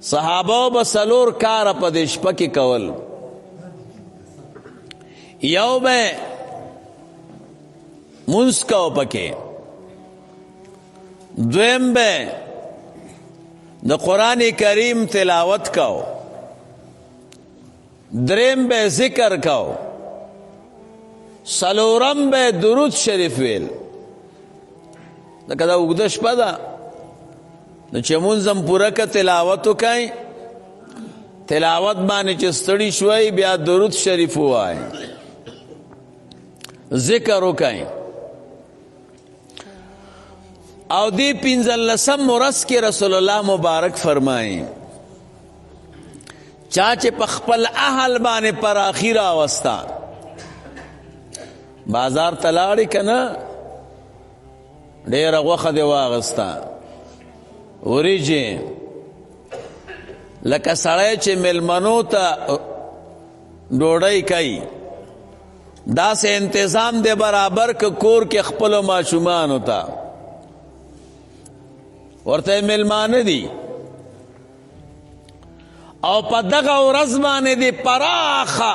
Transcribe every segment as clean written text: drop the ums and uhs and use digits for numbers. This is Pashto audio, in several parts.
صحابه به څلور کاره په دې شپه کې کول. یو به مونځ کو پکې، دویم به د قرآن کریم تلاوت کو، دریم به ذکر کو، څلورم به درود شریف ویل. لکه دا اوږده شپه ده، نو چې مونځ هم پوره که تلاوت وکئ، تلاوت باندې چې ستړي شوئ بیا درود شریف ووایئ، ذکر وکئ. او دی 15 ورځ کې رسول الله مبارک فرمایي چا چې په خپل اهل باندې پر اخیره اوستا، بازار ته لاړې که نه، ډېره غوښه دې واغسته، وریجې، لکه سړی چې مېلمنو ته ډوډۍ کوي داسې انتظام دې برابر که کور کې خپلو ماشومانو ته، ورته مېلمانه دي، او په دغه ورځ باندې دې پراخه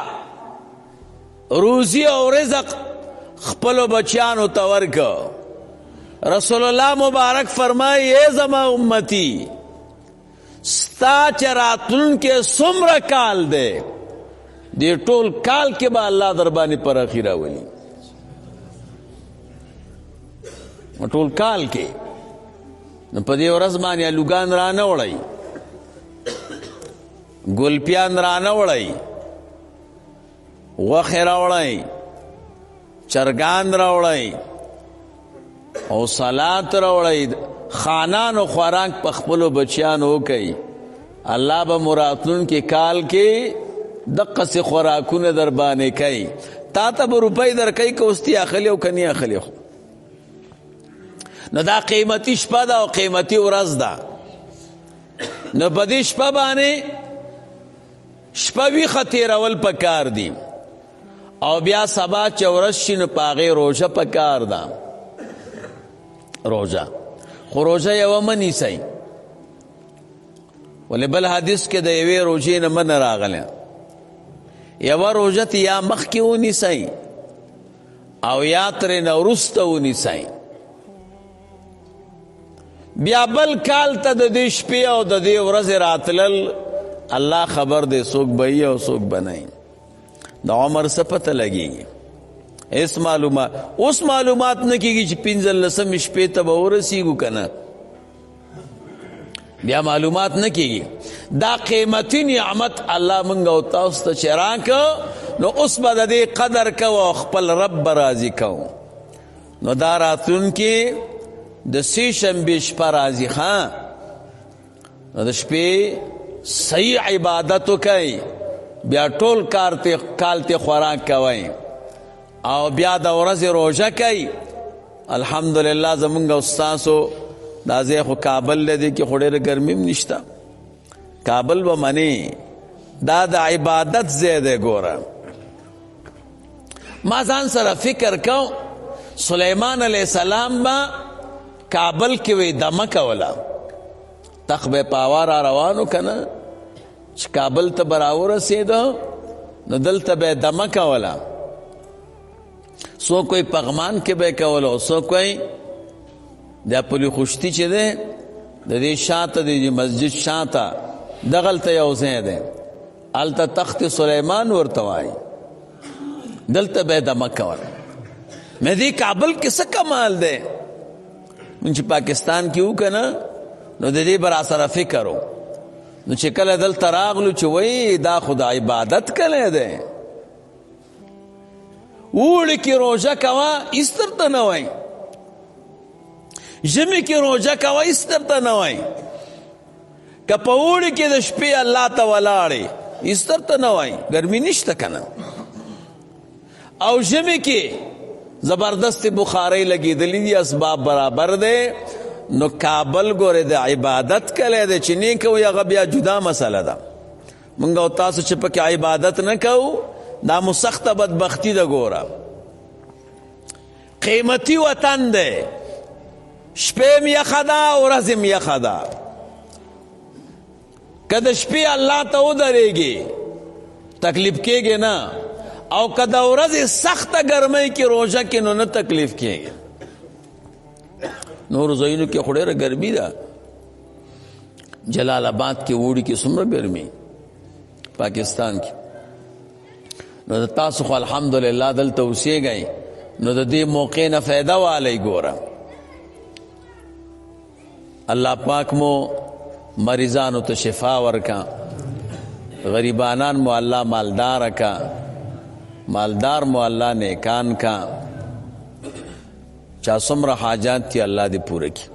روزي او رزق خپلو بچیانو ته ورکه. رسول الله مبارک فرمایي ای زما امتی، ستا چې راتلونکې څومره کال دی، دې ټول کال کې به الله در باندې پراخي راولي. ټول کال کې نو په دې ورځ باندې الوګان را نه وړئ، ګلپیان را نه وړئ، غوښې را وړئ، چرګان را وړئ او صلات را وړئ، خانانو خوراک په خپلو بچیانو وکئ. الله به مراتلونکي کال کې دقسې خوراکونه در باندې کوي. تا ته به روپۍ در کوي که اوس تی اخلي او که نه اخلي. نو دا قیمتي شپه ده او قیمتي ورځ ده. نو په دې شپه باندې شپه ویښه تېرول پکار دي، او بیا سبا چې ورځ شي نو په هغې روژه پکار ده. روژه خو روژه یوه مه نیسئ، ولې بل حدیث کې د یوې روژې نه منه راغلی. یوه روژه ته یا مخکې ونیسئ او یا ترې نه وروسته ونیسئ. بیا بل کال ته د دې شپې او د دې ورځې راتلل الله خبر دی، څوک به یي او څوک به نه. د عمر څه پته لګېږي؟ هېڅ معلومات اوس معلومات نه کېږي چې 15 شپې ته به ورسېږو که نه، بیا معلومات نه کېږي. دا قیمتي نعمت الله موږ او تاسو ته چې راکه، نو اوس به د دې قدر کوو او خپل رب به راضي کوو. نو دا راتلونکې د سې شنبې شپه راځي، ښه نو د شپې صحیح عبادت وکئ، بیا ټول کال ته خوراک کوئ او بیا د ورځې روژه کوئ. الحمدلله زمونږ او ستاسو دا ځای خو کابل دی، کې خو ډېره ګرمي هم نشته. کابل به منې دا د عبادت ځای دی. ګوره ما ځان سره فکر کوم، سلیمان علیه السلام به کابل کې وی دمه کوله، تخ به په هوا را روانو که نه، چې کابل ته به راورسېده نو دلته به دمه کوله. څوک وایي پغمان کې به یې کوله، او څوک وایي دا پلي خشتي چې دی د دې شاته د مسجد شاته دغلته یو ځای دی، هلته تخت سلیمان ورته وایي، دلته به یې دمه کوله. مې دې کابل کې څه کمال دی؟ مونږ چې پاکستان کې وو که نه، نو د دې به را سره فکر و. نو چې کله دلته راغلو چې وایي دا خو د عبادت کلی دی. اوړي کې روژه کوه هېڅ درته نه وایي، ژمي کې روژه کوه هېڅ درته نه وایي، که په اوړي کې د شپې الله ته ولاړې هېڅ درته نه وایي، ګرمي نشته که نه. او ژمي کې زبردست بخارۍ لګېدلي دي، اسباب برابر دی. نو کابل ګوره د عبادت کلی دی، چې نه کوئ هغه بیا جدا مسله ده. موږ او تاسو چې پکې عبادت نه کوو دا مو سخته بدبختي ده. ګوره قیمتي وطن دی، شپې م یخه ده ورځې م یخه ده. که د شپې الله ته ودرېږي تکلیف کېږي نه، او که د ورځې سخته ګرمۍ کې روژه کې نو نه تکلیف کېږي. نور ځایونو کې خو ډېره ګرمي ده، جلال آباد کې اوړي کې څومره ګرمي، پاکستان کې. نو د تاسو خو الحمدلله دلته اوسېږئ، نو د دې موقع نه فایده والی ګوره. الله پاک مو مریضانو ته شفا ورکا، غریبانان مو الله مالدار کا، مالدار مو الله نیکان کا، چا څومره حاجات تی الله دې پوره کړي.